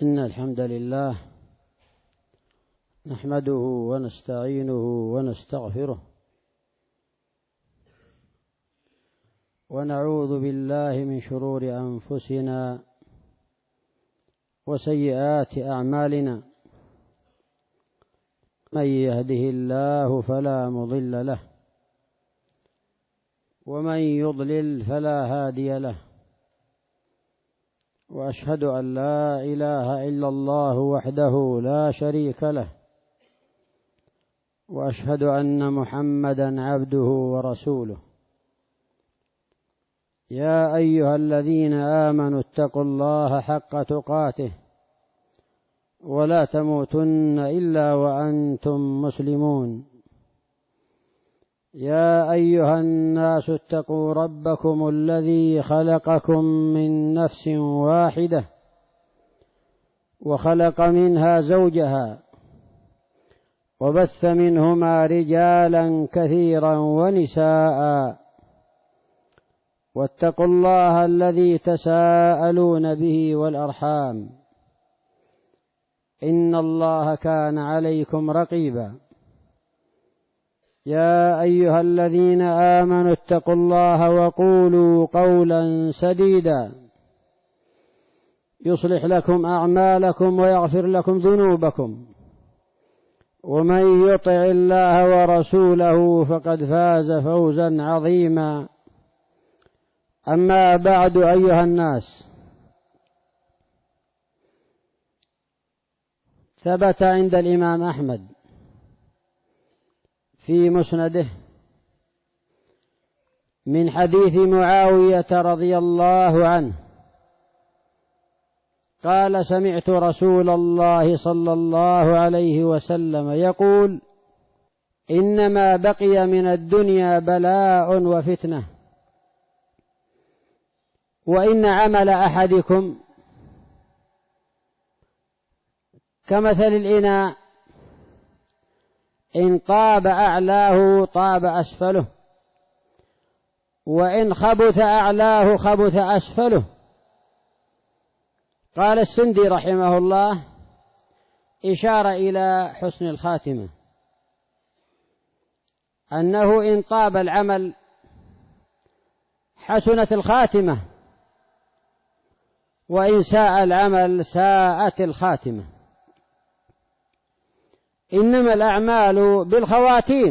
إن الحمد لله نحمده ونستعينه ونستغفره ونعوذ بالله من شرور أنفسنا وسيئات أعمالنا. من يهده الله فلا مضل له ومن يضلل فلا هادي له، وأشهد أن لا إله إلا الله وحده لا شريك له، وأشهد أن محمدًا عبده ورسوله. يا أيها الذين آمنوا اتقوا الله حق تقاته ولا تموتن إلا وأنتم مسلمون. يا أيها الناس اتقوا ربكم الذي خلقكم من نفس واحدة وخلق منها زوجها وبث منهما رجالا كثيرا ونساء، واتقوا الله الذي تساءلون به والأرحام، إن الله كان عليكم رقيبا. يا أيها الذين آمنوا اتقوا الله وقولوا قولا سديدا يصلح لكم أعمالكم ويغفر لكم ذنوبكم، ومن يطع الله ورسوله فقد فاز فوزا عظيما. أما بعد، أيها الناس، ثبت عند الإمام أحمد في مسنده من حديث معاوية رضي الله عنه قال: سمعت رسول الله صلى الله عليه وسلم يقول: إنما بقي من الدنيا بلاء وفتنة، وإن عمل أحدكم كمثل الإناء، إن طاب أعلاه طاب أسفله، وإن خبث أعلاه خبث أسفله. قال السندي رحمه الله: إشارة إلى حسن الخاتمة، أنه إن طاب العمل حسنت الخاتمة، وإن ساء العمل ساءت الخاتمة. إنما الأعمال بالخواتيم.